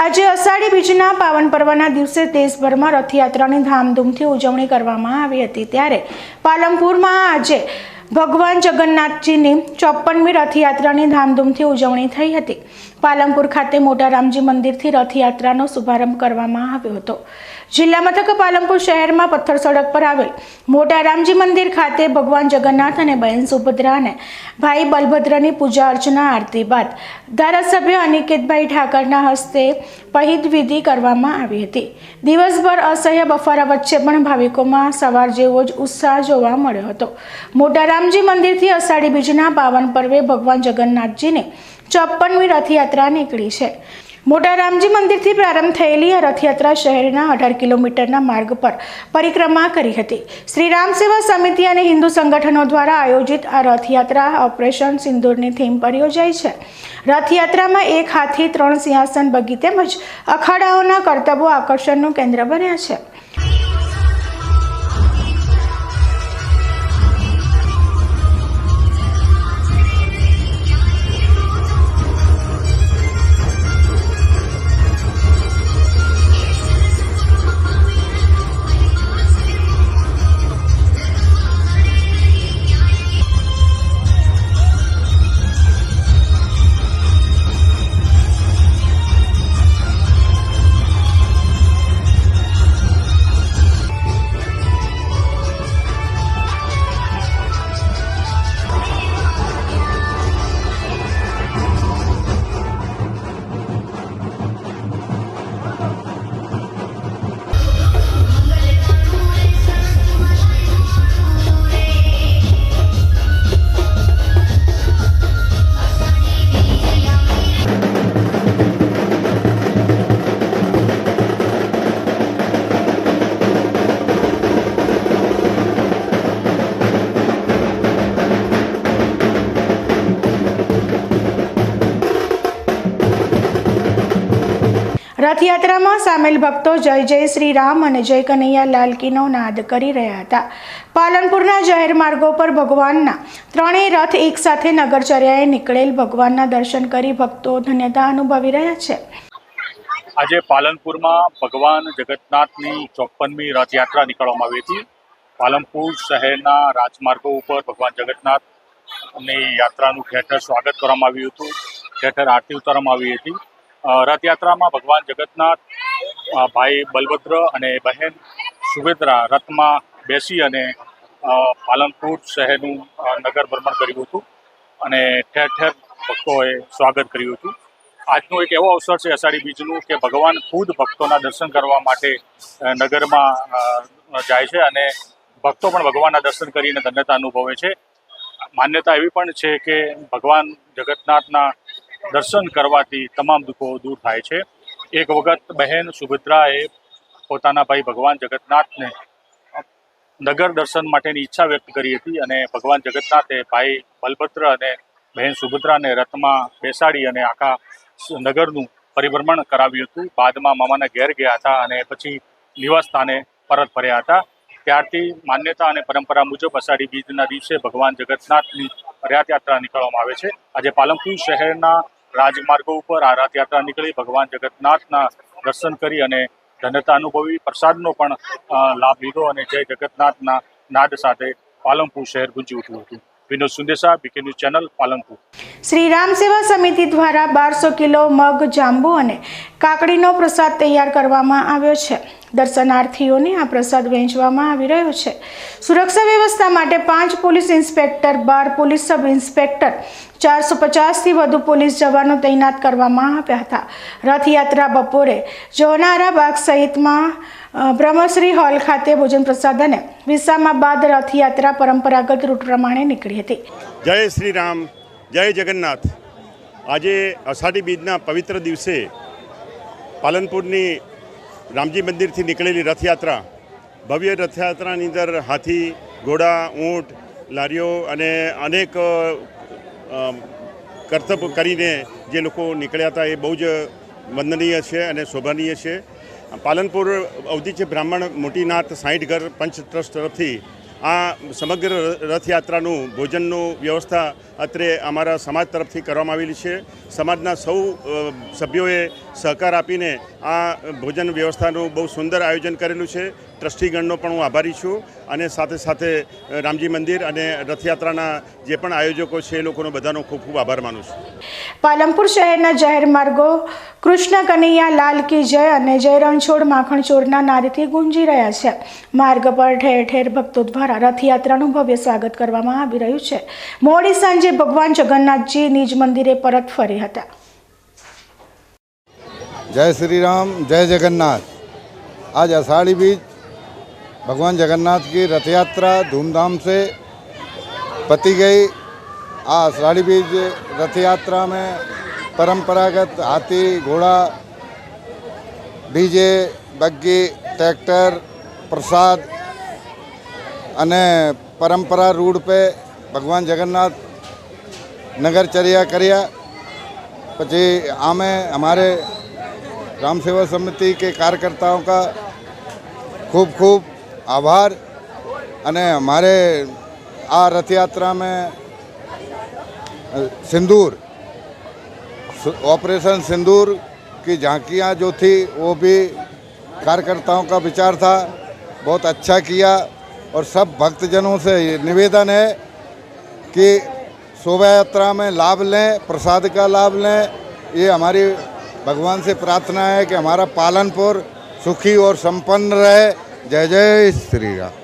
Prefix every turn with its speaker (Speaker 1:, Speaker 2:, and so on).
Speaker 1: આજે અષાઢી બીજના પાવન પર્વના દિવસે દેશભરમાં રથયાત્રાની ધામધૂમથી ઉજવણી કરવામાં આવી હતી। ત્યારે પાલનપુરમાં આજે ભગવાન જગન્નાથજીની 54મી રથયાત્રાની ધામધૂમથી ઉજવણી થઈ હતી। પાલનપુર ખાતે મોટા રામજી મંદિરથી રથયાત્રાનો શુભારંભ કરવામાં આવ્યો હતો। જિલ્લા મથક પાલનપુર શહેરમાં પથ્થર સડક પર આવેલ મોટા રામજી મંદિર ખાતે ભગવાન જગન્નાથ અને બહેન સુભદ્રા અને ભાઈ બલભદ્રની પૂજા અર્ચના આરતી બાદ ધારાસભ્ય અનિકેતભાઈ ઠાકરના હસ્તે પહિત વિધિ કરવામાં આવી હતી। દિવસભર અસહ્ય બફારા વચ્ચે પણ ભાવિકોમાં સવાર જેવો જ ઉત્સાહ જોવા મળ્યો હતો। મોટા રામજી મંદિરથી અષાઢી બીજના પાવન પર્વે ભગવાન જગન્નાથજીની 54મી રથયાત્રા નીકળી છે। મોટા રામજી મંદિરથી પ્રારંભ થયેલી આ રથયાત્રા શહેરના 18 કિલોમીટરના માર્ગ પર પરિક્રમા કરી હતી। શ્રી રામ સેવા સમિતિ અને હિન્દુ સંગઠનો દ્વારા આયોજિત આ રથયાત્રા ઓપરેશન સિંદૂરની થીમ પર યોજાઈ છે। રથયાત્રામાં એક હાથી 3 સિંહાસન બગી તેમજ અખાડાઓના કરતબો આકર્ષણનું કેન્દ્ર બન્યા છે। રથયાત્રામાં સામેલ ભક્તો જય જય શ્રી રામ અને જય કનૈયા લાલ કીનો નાદ કરી રહ્યા હતા। પાલનપુરના જાહેર માર્ગો પર ભગવાનના 3 રથ એકસાથે નગરચર્યાએ નીકળેલ ભગવાનના દર્શન કરી ભક્તો ધન્યતા અનુભવી રહ્યા છે।
Speaker 2: આજે પાલનપુરમાં ભગવાન જગન્નાથની 54મી રથયાત્રા નીકળવામાં આવી હતી। પાલનપુર શહેરના રાજમાર્ગો ઉપર ભગવાન જગન્નાથની યાત્રાનું ઠેર સ્વાગત કરવામાં આવ્યું હતું। ઠેર આરતી ઉતારવામાં આવી હતી। રથયાત્રામાં ભગવાન જગન્નાથ ભાઈ બલભદ્ર અને બહેન સુભદ્રા રથમાં બેસી અને પાલનપુર શહેરનું નગર ભ્રમણ કર્યું હતું અને ઠેર ઠેર ભક્તોએ સ્વાગત કર્યું હતું। આજનો એક એવો અવસર છે અષાઢી બીજનું કે ભગવાન ખુદ ભક્તોના દર્શન કરવા માટે નગરમાં જાય છે અને ભક્તો પણ ભગવાનના દર્શન કરીને ધન્યતા અનુભવે છે। માન્યતા એવી પણ છે કે ભગવાન જગન્નાથના દર્શન કરવાથી તમામ દુઃખો દૂર થાય છે। એક વખત બહેન સુભદ્રાએ પોતાના ભાઈ ભગવાન જગન્નાથને નગર દર્શન માટેની ઈચ્છા વ્યક્ત કરી હતી અને ભગવાન જગન્નાથે ભાઈ બલભદ્ર અને બહેન સુભદ્રાને રથમાં બેસાડી અને આખા નગરનું પરિભ્રમણ કરાવ્યું હતું। બાદમાં મામાના ઘેર ગયા હતા અને પછી નિવાસ સ્થાને પરત ફર્યા હતા। ત્યારથી માન્યતા અને પરંપરા મુજબ અષાઢી બીજના દિવસે ભગવાન જગન્નાથની રથયાત્રા નીકળવામાં આવે છે। આજે પાલનપુર શહેરના રાજમાર્ગો ઉપર આ રથયાત્રા નીકળી ભગવાન જગન્નાથના દર્શન કરી અને ધન્યતા અનુભવી પ્રસાદનો પણ લાભ લીધો અને જય જગન્નાથના નાદ સાથે પાલનપુર શહેર ગુંજી ઉઠ્યું હતું। Vinod Sundesa, BK news channel, Palanpur.
Speaker 1: Shri Ram Seva Samiti દ્વારા 1200 કિલો મગ, જાંબુ અને કાકડીનો પ્રસાદ તૈયાર કરવામાં આવ્યો છે। દર્શનાર્થીઓને આ પ્રસાદ વહેંચવામાં આવી રહ્યો છે। સુરક્ષા વ્યવસ્થા માટે 5 police inspector, 12 police sub inspector, 450થી વધુ પોલીસ જવાનો તૈનાત કરવામાં આવ્યા હતા। રથયાત્રા બપોરે જોનારા બાગ સહિતમાં બ્રહ્મશ્રી હોલ ખાતે ભોજન પ્રસાદ અને વિસામા બાદ રથયાત્રા પરંપરાગત રૂટ પ્રમાણે નીકળી હતી।
Speaker 3: જય શ્રી રામ, જય જગન્નાથ। આજે અષાઢી બીજના પવિત્ર દિવસે પાલનપુરની રામજી મંદિરથી નીકળેલી રથયાત્રા, ભવ્ય રથયાત્રાની અંદર હાથી, ઘોડા, ઊંટ, લારીઓ અને અનેક કરતબ કરીને જે લોકો નીકળ્યા હતા એ બહુ જ વંદનીય છે અને શોભનીય છે। પાલનપુર અવધીચે બ્રાહ્મણ મોટીનાથ 60 ઘર પંચ ટ્રસ્ટ તરફથી આ સમગ્ર રથયાત્રાનું ભોજનનું વ્યવસ્થા અત્રે અમારા સમાજ તરફથી કરવામાં આવેલી છે। સમાજના સૌ સભ્યોએ સહકાર આપીને આ ભોજન વ્યવસ્થાનું બહુ સુંદર આયોજન કરેલું છે. ટ્રસ્ટીગણનો પણ હું આભારી છું અને સાથે સાથે રામજી મંદિર અને રથયાત્રાના જે પણ આયોજકો છે એ લોકોનો બધાનો ખૂબ ખૂબ આભાર માનું છું.
Speaker 1: પાલનપુર શહેરના જાહેર માર્ગો કૃષ્ણ કનૈયા લાલ કી જય અને જય રણછોડ માખણ ચોરના નારેથી ગુંજી રહ્યા છે. માર્ગ પર ઠેર ઠેર ભક્તો દ્વારા રથયાત્રાનું ભવ્ય સ્વાગત કરવામાં આવી રહ્યું છે. મોડી સાંજે ભગવાન જગન્નાથજી નિજ મંદિરે પરત ફર્યા હતા.
Speaker 4: जय श्री राम, जय जगन्नाथ। आज आषाढ़ी बीज भगवान जगन्नाथ की रथ यात्रा धूमधाम से पती गई। आ आषाढ़ी बीज रथ यात्रा में परंपरागत हाथी घोड़ा डीजे बग्गी ट्रैक्टर प्रसाद અને પરંપરા રૂટ पे भगवान जगन्नाथ नगरचर्या કર્યા। પછી आमे हमारे राम सेवा समिति के कार्यकर्ताओं का खूब खूब आभार। अने हमारे आ रथ यात्रा में सिंदूर ऑपरेशन सिंदूर की झांकियाँ जो थी वो भी कार्यकर्ताओं का विचार था, बहुत अच्छा किया। और सब भक्तजनों से निवेदन है कि शोभा यात्रा में लाभ लें, प्रसाद का लाभ लें। ये हमारी भगवान से प्रार्थना है कि हमारा पालनपुर सुखी और संपन्न रहे। जय जय श्री राम।